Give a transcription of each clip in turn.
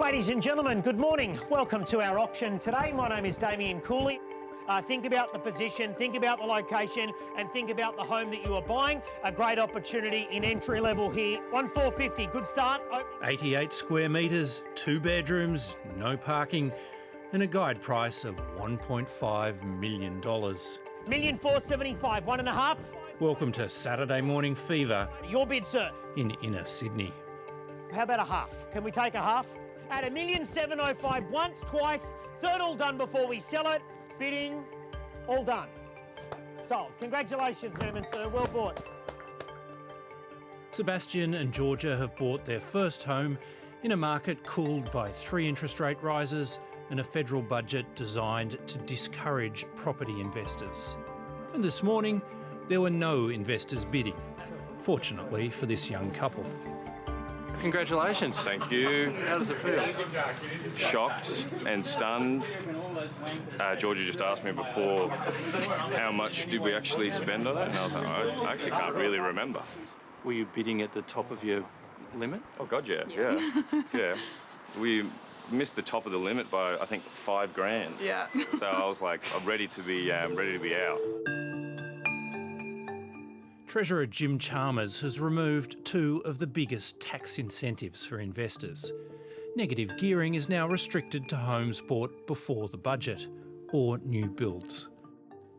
Ladies and gentlemen, good morning. Welcome to our auction today. My name is Damien Cooley. Think about the position, think about the location, and think about the home that you are buying. A great opportunity in entry level here. 1,450, good start. 88 square metres, 2 bedrooms, no parking, and a guide price of $1.5 million. $1,475,000, 1.5. Welcome to Saturday Morning Fever. Your bid, sir. In inner Sydney. How about a half? Can we take a half? At $1,705,000 once, twice, third all done before we sell it. Bidding, all done. Sold. Congratulations, ma'am and sir, well bought. Sebastian and Georgia have bought their first home in a market cooled by 3 interest rate rises and a federal budget designed to discourage property investors. And this morning, there were no investors bidding, fortunately for this young couple. Congratulations. Thank you. How does it feel? Shocked and stunned. Georgia just asked me before how much did we actually spend on it, and I was like, I actually can't really remember. Were you bidding at the top of your limit? Oh God, yeah. Yeah. We missed the top of the limit by I think $5,000. Yeah. So I was like, I'm ready to be out. Treasurer Jim Chalmers has removed 2 of the biggest tax incentives for investors. Negative gearing is now restricted to homes bought before the budget, or new builds.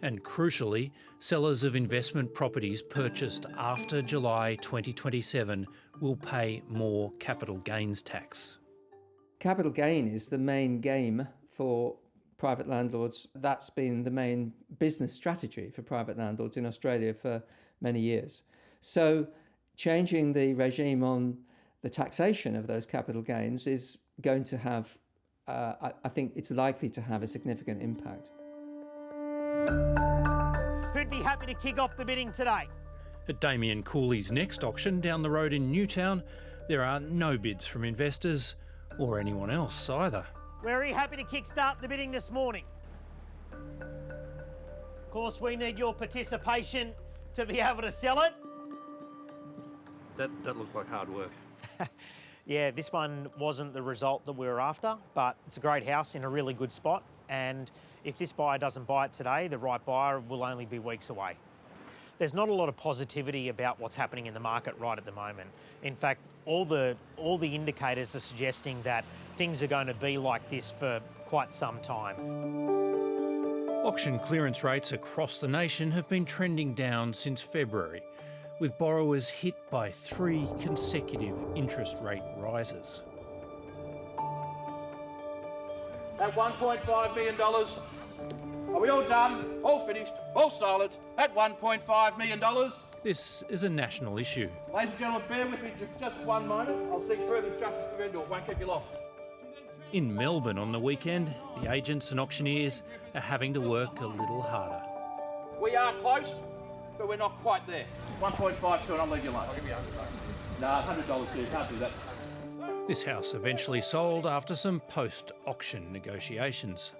And crucially, sellers of investment properties purchased after July 2027 will pay more capital gains tax. Capital gain is the main game for private landlords. That's been the main business strategy for private landlords in Australia for many years. So changing the regime on the taxation of those capital gains is going to have, I think it's likely to have a significant impact. Who'd be happy to kick off the bidding today? At Damien Cooley's next auction down the road in Newtown, there are no bids from investors or anyone else either. Very happy to kickstart the bidding this morning. Of course, we need your participation to be able to sell it. That looked like hard work. Yeah, this one wasn't the result that we were after, but it's a great house in a really good spot. And if this buyer doesn't buy it today, the right buyer will only be weeks away. There's not a lot of positivity about what's happening in the market right at the moment. In fact, all the indicators are suggesting that things are going to be like this for quite some time. Auction clearance rates across the nation have been trending down since February, with borrowers hit by 3 consecutive interest rate rises. At $1.5 million. Are we all done? All finished? All silent? At $1.5 million? This is a national issue. Ladies and gentlemen, bear with me just one moment. I'll seek further instructions from the vendor. It won't keep you long. In Melbourne on the weekend, the agents and auctioneers are having to work a little harder. We are close, but we're not quite there. 1.52 and I'll leave you alone. I'll give you $100. Nah, $100 here. Can't do that. This house eventually sold after some post-auction negotiations.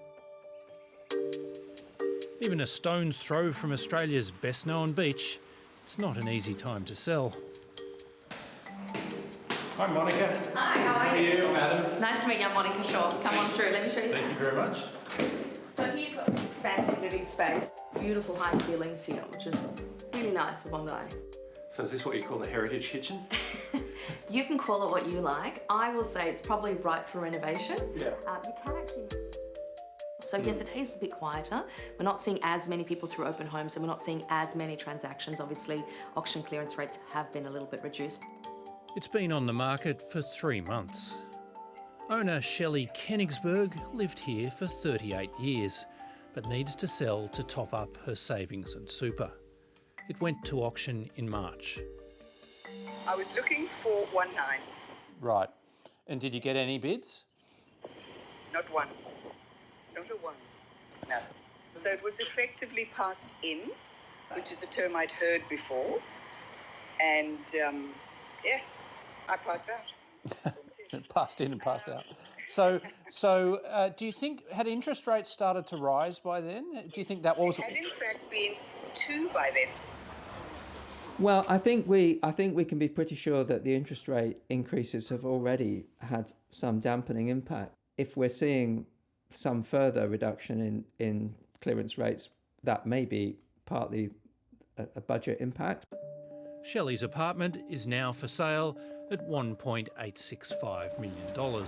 Even a stone's throw from Australia's best-known beach, it's not an easy time to sell. Hi, Monica. Hi, how are you? Madam. Nice to meet you, I'm Monica Shaw. Come on through, let me show you. Thank you very much. So here you've got this expansive living space. Beautiful high ceilings here, which is really nice for Bondi. So is this what you call the heritage kitchen? You can call it what you like. I will say it's probably ripe for renovation. Yeah. You can actually... So yes, it is a bit quieter. We're not seeing as many people through open homes and we're not seeing as many transactions. Obviously, auction clearance rates have been a little bit reduced. It's been on the market for 3 months. Owner Shelley Kenigsberg lived here for 38 years, but needs to sell to top up her savings and super. It went to auction in March. I was looking for 1.9. Right. And did you get any bids? Not one. Not a one. No. So it was effectively passed in, which is a term I'd heard before. And, I passed out. Passed in and passed out. So do you think, had interest rates started to rise by then? Do you think that was... It had in fact been 2 by then. Well, I think we can be pretty sure that the interest rate increases have already had some dampening impact. If we're seeing some further reduction in clearance rates, that may be partly a budget impact. Shelley's apartment is now for sale at $1.865 million.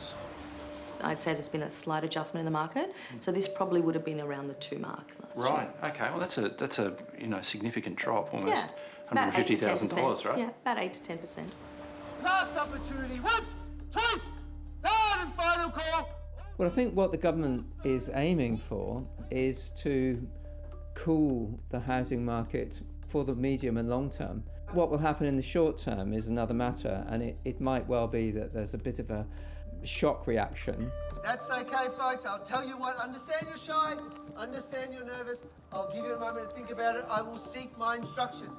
I'd say there's been a slight adjustment in the market, so this probably would have been around the 2 mark last year. Right. Okay. Well, that's a significant drop, almost Yeah, it's about $150,000, right? Yeah, about 8 to 10%. Last opportunity, once, twice, third and final call. Well, I think what the government is aiming for is to cool the housing market for the medium and long term. What will happen in the short term is another matter, and it might well be that there's a bit of a shock reaction. That's okay, folks. I'll tell you what. Understand you're shy. Understand you're nervous. I'll give you a moment to think about it. I will seek my instructions.